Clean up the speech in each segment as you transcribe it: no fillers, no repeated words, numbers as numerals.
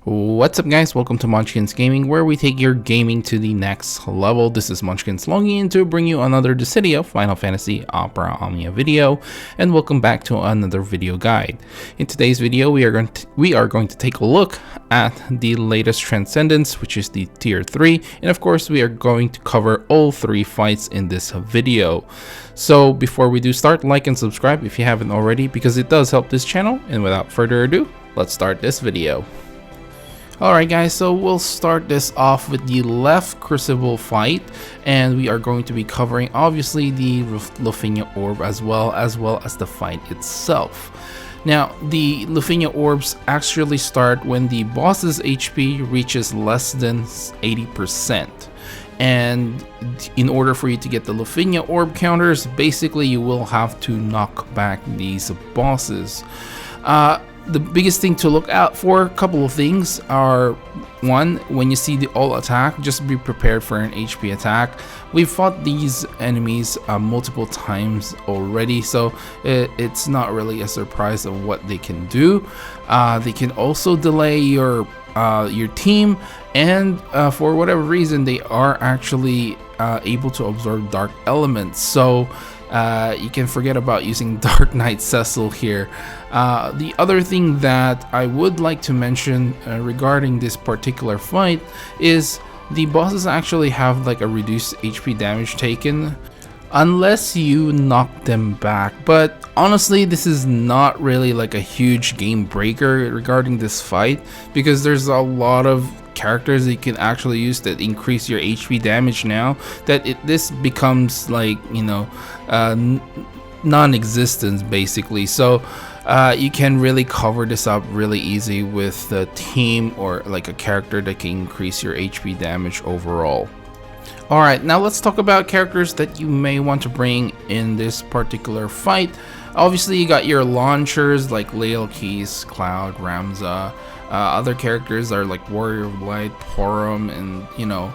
What's up guys, welcome to Monchkinz Gaming, where we take your gaming to the next level. This is Monchkinz logging in to bring you another Dissidia Final Fantasy Opera Omnia video, and welcome back to another video guide. In today's video, we are going to take a look at the latest Transcendence, which is the Tier 3, and of course we are going to cover all 3 fights in this video. So before we do start, like and subscribe if you haven't already, because it does help this channel, and without further ado, let's start this video. Alright guys, so we'll start this off with the left Crucible fight, and we are going to be covering obviously the Lufenia orb as well as the fight itself. Now, the Lufenia orbs actually start when the boss's HP reaches less than 80%. And in order for you to get the Lufenia orb counters, basically you will have to knock back these bosses. The biggest thing to look out for, a couple of things, are one, when you see the all attack, just be prepared for an HP attack. We've fought these enemies multiple times already, so it's not really a surprise of what they can do. They can also delay your team, and for whatever reason they are actually able to absorb dark elements, so you can forget about using Dark Knight Cecil here. The other thing that I would like to mention regarding this particular fight is the bosses actually have like a reduced HP damage taken unless you knock them back, but honestly this is not really like a huge game breaker regarding this fight, because there's a lot of characters that you can actually use that increase your HP damage now that this becomes like, you know, non-existent basically. So you can really cover this up really easy with the team or like a character that can increase your HP damage overall. Alright, now let's talk about characters that you may want to bring in this particular fight. Obviously you got your launchers like Lael, Keys, Cloud, Ramza. Other characters are like Warrior of Light, Porum, and you know,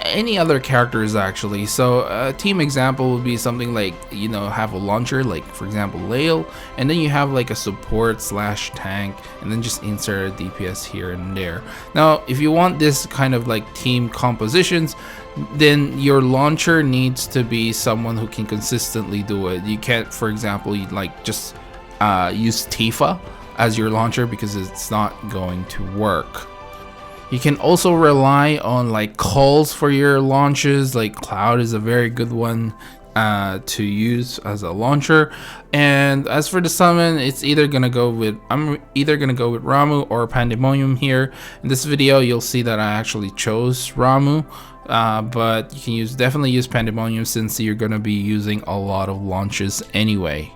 any other characters actually. So a team example would be something like, you know, have a launcher like for example Lael, and then you have like a support slash tank, and then just insert a DPS here and there. Now if you want this kind of like team compositions, then your launcher needs to be someone who can consistently do it. You can't, for example, you like just use Tifa as your launcher, because it's not going to work. You can also rely on like calls for your launches, like Cloud is a very good one to use as a launcher. And as for the summon, it's either gonna go with Ramuh or Pandemonium here. In this video you'll see that I actually chose Ramuh, but you can definitely use Pandemonium since you're gonna be using a lot of launches anyway.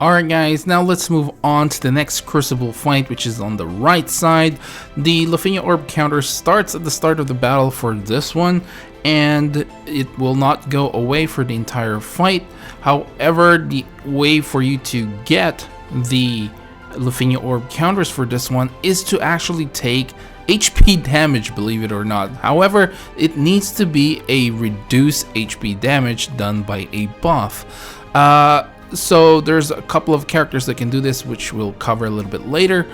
Alright guys, now let's move on to the next Crucible fight, which is on the right side. The Lufenia orb counter starts at the start of the battle for this one, and it will not go away for the entire fight. However, the way for you to get the Lufenia orb counters for this one is to actually take HP damage, believe it or not. However, it needs to be a reduced HP damage done by a buff. So there's a couple of characters that can do this, which we'll cover a little bit later.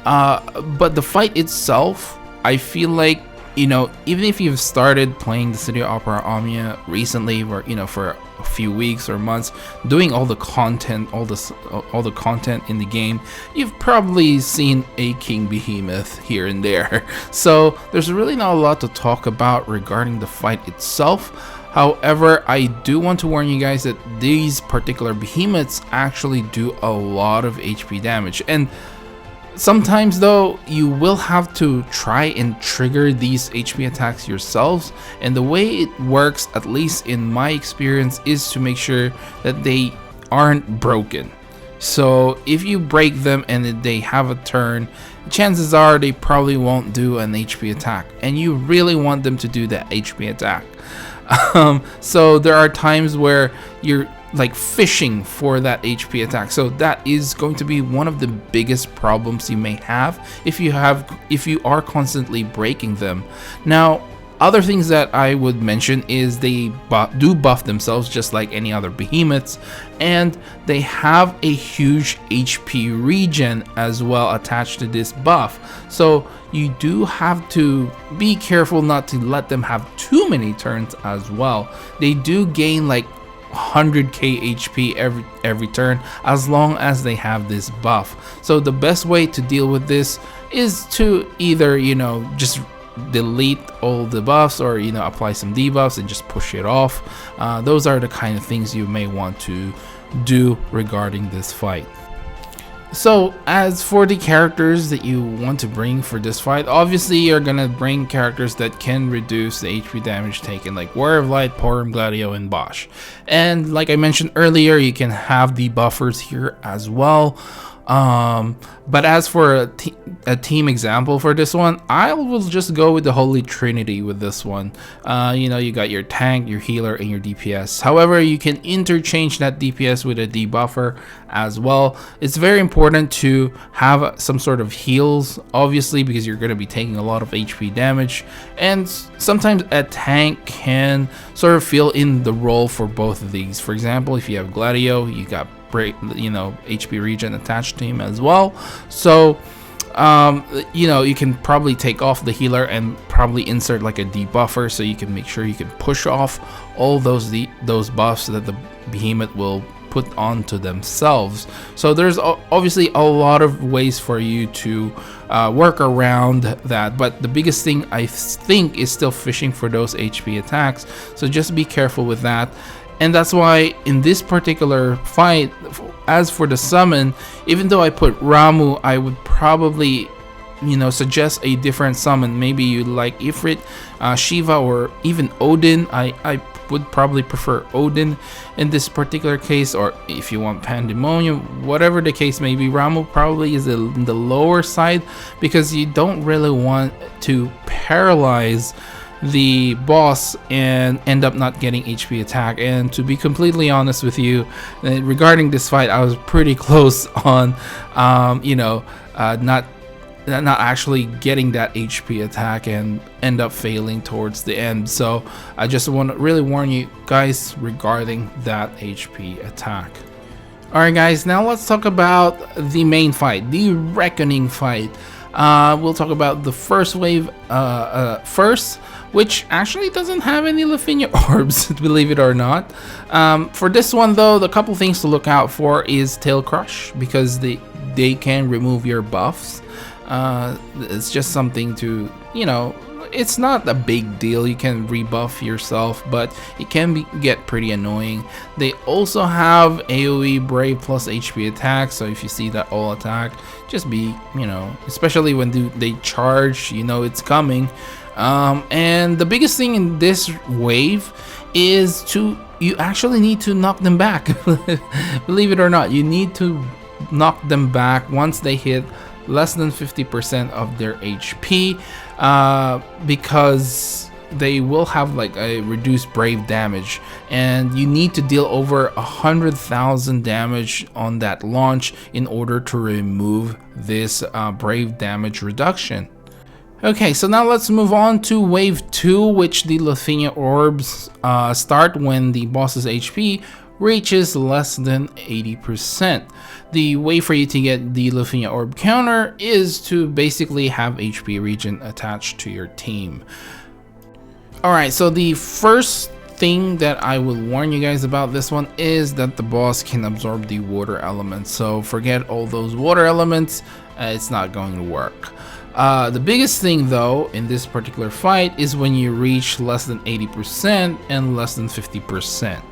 But the fight itself, I feel like, you know, even if you've started playing Dissidia Opera Omnia recently, or you know, for a few weeks or months, doing all the content, all the content in the game, you've probably seen a King Behemoth here and there. So there's really not a lot to talk about regarding the fight itself. However, I do want to warn you guys that these particular behemoths actually do a lot of HP damage, and sometimes though you will have to try and trigger these HP attacks yourselves, and the way it works, at least in my experience, is to make sure that they aren't broken. So if you break them and they have a turn, chances are they probably won't do an HP attack, and you really want them to do that HP attack. So there are times where you're like fishing for that HP attack, so that is going to be one of the biggest problems you may have if you are constantly breaking them. Now Other things that I would mention is they do buff themselves just like any other behemoths, and they have a huge HP regen as well attached to this buff. So you do have to be careful not to let them have too many turns as well. They do gain like 100k HP every turn as long as they have this buff. So the best way to deal with this is to either, you know, just delete all the buffs, or, you know, apply some debuffs and just push it off. Those are the kind of things you may want to do regarding this fight. So as for the characters that you want to bring for this fight, obviously you're gonna bring characters that can reduce the HP damage taken, like Warrior of Light, Porum, Gladio, and Bosch. And like I mentioned earlier, you can have the buffers here as well. But as for a team example for this one, I will just go with the Holy Trinity with this one. You know, you got your tank, your healer, and your DPS. However, you can interchange that DPS with a debuffer as well. It's very important to have some sort of heals, obviously, because you're going to be taking a lot of HP damage, and sometimes a tank can sort of fill in the role for both of these. For example, if you have Gladio, you got HP regen attached to him as well. So you know, you can probably take off the healer and probably insert like a debuffer, so you can make sure you can push off all those buffs that the behemoth will put onto themselves. So there's obviously a lot of ways for you to work around that, but the biggest thing I think is still fishing for those HP attacks. So just be careful with that. And that's why in this particular fight, as for the summon, even though I put Ramu, I would probably, you know, suggest a different summon. Maybe you like Ifrit, Shiva, or even Odin. I would probably prefer Odin in this particular case, or if you want Pandemonium, whatever the case may be. Ramu probably is in the lower side, because you don't really want to paralyze the boss and end up not getting HP attack. And to be completely honest with you, regarding this fight, I was pretty close on you know, not actually getting that HP attack and end up failing towards the end. So I just want to really warn you guys regarding that HP attack. Alright guys, now let's talk about the main fight, the Reckoning fight. We'll talk about the first wave first, which actually doesn't have any Lufenia orbs, believe it or not. For this one though, the couple things to look out for is Tail Crush, because they can remove your buffs. It's just something to, you know, it's not a big deal. You can rebuff yourself, but it can get pretty annoying. They also have AoE Brave plus HP attack, so if you see that all attack, just be, you know, especially when they charge, you know it's coming. And the biggest thing in this wave is you actually need to knock them back. Believe it or not, you need to knock them back once they hit less than 50% of their HP, because they will have like a reduced brave damage, and you need to deal over 100,000 damage on that launch in order to remove this brave damage reduction. Okay, so now let's move on to wave 2, which the Lufenia orbs start when the boss's HP reaches less than 80%. The way for you to get the Lufenia orb counter is to basically have HP regen attached to your team. Alright, so the first thing that I will warn you guys about this one is that the boss can absorb the water elements. So forget all those water elements, it's not going to work. The biggest thing though in this particular fight is when you reach less than 80% and less than 50%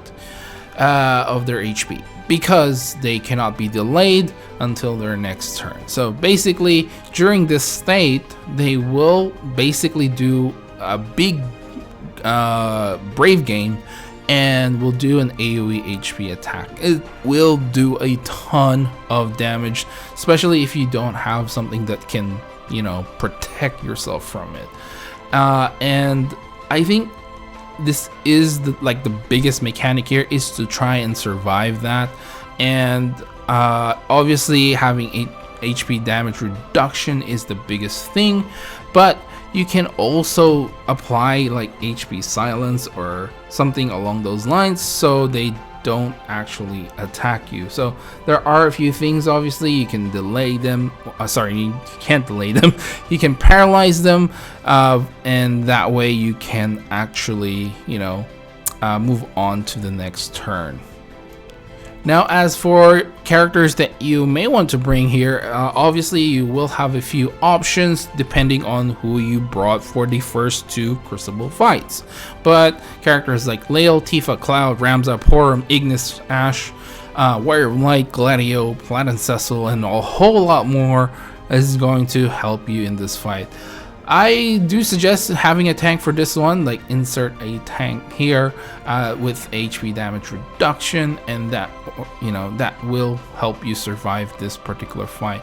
of their HP, because they cannot be delayed until their next turn. So basically during this state, they will basically do a big brave game and will do an AoE HP attack. It will do a ton of damage, especially if you don't have something that can, you know, protect yourself from it. And I think this is the biggest mechanic here, is to try and survive that. And obviously having HP damage reduction is the biggest thing, but you can also apply like HP silence or something along those lines so they don't actually attack you. So there are a few things. Obviously you can delay them, sorry, you can't delay them, you can paralyze them, and that way you can actually, you know, move on to the next turn. Now, as for characters that you may want to bring here, obviously you will have a few options depending on who you brought for the first 2 Crucible fights. But characters like Lael, Tifa, Cloud, Ramza, Porum, Ignis, Ashe, Warrior of Light, Gladio, Platinum Cecil, and a whole lot more is going to help you in this fight. I do suggest having a tank for this one, like insert a tank here with HP damage reduction, and that, you know, that will help you survive this particular fight.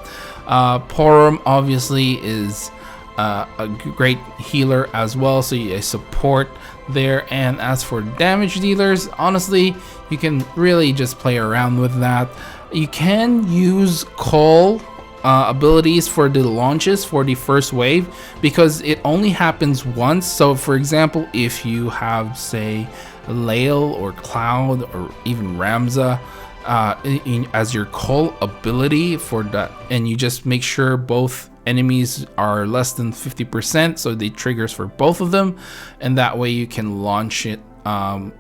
Porum obviously is a great healer as well, so you support there. And as for damage dealers, honestly, you can really just play around with that. You can use call abilities for the launches for the first wave because it only happens once. So for example, if you have, say, Lael or Cloud or even Ramza as your call ability for that, and you just make sure both enemies are less than 50%, so they triggers for both of them, and that way you can launch it,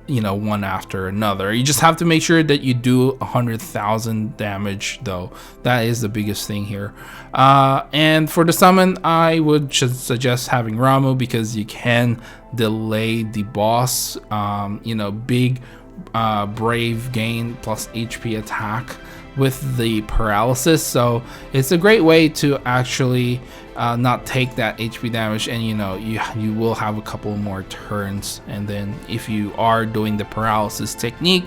you know, one after another. You just have to make sure that you do 100,000 damage though. That is the biggest thing here. And for the summon, I would just suggest having Ramuh because you can delay the boss, you know, big brave gain plus HP attack with the paralysis, so it's a great way to actually not take that HP damage, and you know, you will have a couple more turns. And then if you are doing the paralysis technique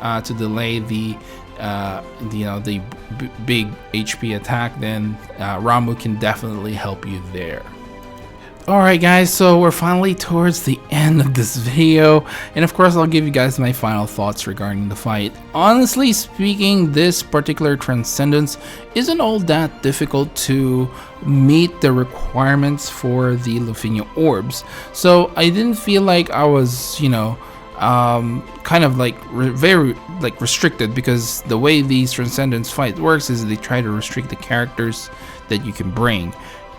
to delay the you know, the big HP attack, then Ramuh can definitely help you there. Alright guys, so we're finally towards the end of this video, and of course I'll give you guys my final thoughts regarding the fight. Honestly speaking, this particular Transcendence isn't all that difficult to meet the requirements for the Lufenia orbs, so I didn't feel like I was, you know, kind of like very like restricted, because the way these Transcendence fight works is they try to restrict the characters that you can bring.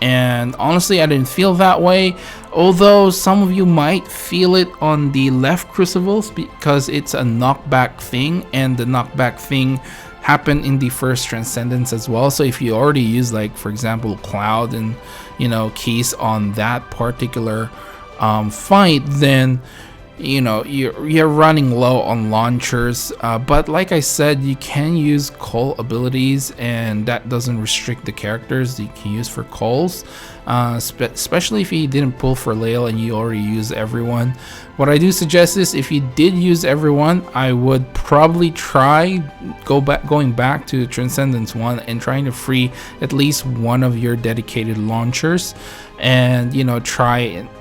And honestly, I didn't feel that way, although some of you might feel it on the left Crucibles because it's a knockback thing, and the knockback thing happened in the first Transcendence as well. So if you already use, like, for example, Cloud and, you know, keys on that particular fight, then, you know, you're running low on launchers, but like I said, you can use call abilities, and that doesn't restrict the characters you can use for calls, especially if you didn't pull for Lael and you already use everyone. What I do suggest is, if you did use everyone, I would probably try going back to Transcendence 1 and trying to free at least one of your dedicated launchers, and, you know, try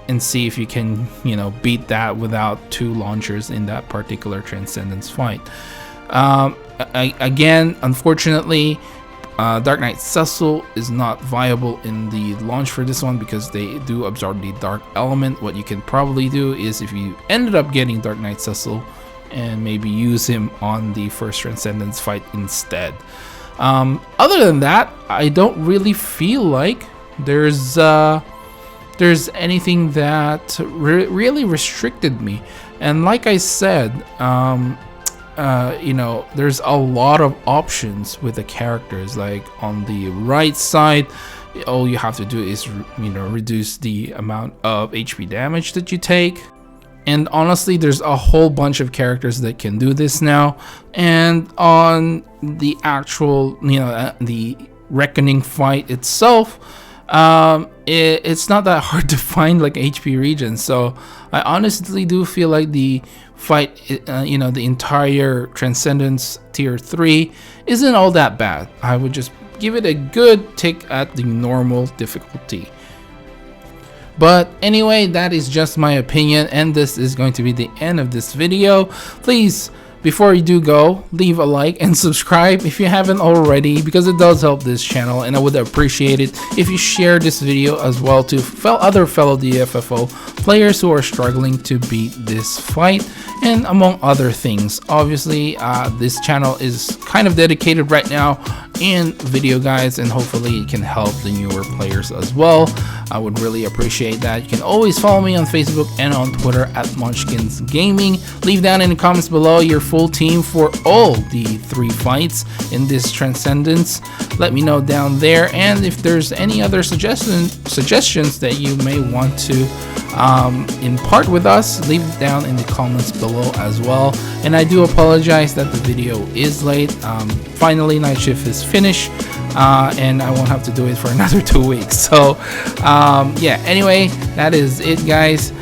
and see if you can, you know, beat that without 2 launchers in that particular Transcendence fight. Again, unfortunately, Dark Knight Cecil is not viable in the launch for this one because they do absorb the dark element. What you can probably do is, if you ended up getting Dark Knight Cecil, and maybe use him on the first Transcendence fight instead. Other than that, I don't really feel like there's anything that really restricted me. And like I said, you know, there's a lot of options with the characters. Like on the right side, all you have to do is, you know, reduce the amount of HP damage that you take. And honestly, there's a whole bunch of characters that can do this now. And on the actual, you know, the Reckoning fight itself, it's not that hard to find like HP regions. So I honestly do feel like the fight, you know, the entire Transcendence Tier 3 isn't all that bad. I would just give it a good tick at the normal difficulty. But anyway, that is just my opinion, and this is going to be the end of this video. Please before you do go, leave a like and subscribe if you haven't already, because it does help this channel, and I would appreciate it if you share this video as well to other fellow DFFO players who are struggling to beat this fight, and among other things. Obviously, this channel is kind of dedicated right now in video guides, and hopefully it can help the newer players as well. I would really appreciate that. You can always follow me on Facebook and on Twitter at Monchkinz Gaming. Leave down in the comments below your full team for all the 3 fights in this Transcendence. Let me know down there, and if there's any other suggestions that you may want to impart with us, leave it down in the comments below as well. And I do apologize that the video is late. Finally, night shift is finished, and I won't have to do it for another 2 weeks. So yeah, anyway, that is it, guys.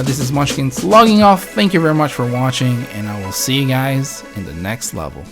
This is Monchkinz logging off. Thank you very much for watching, and I will see you guys in the next level.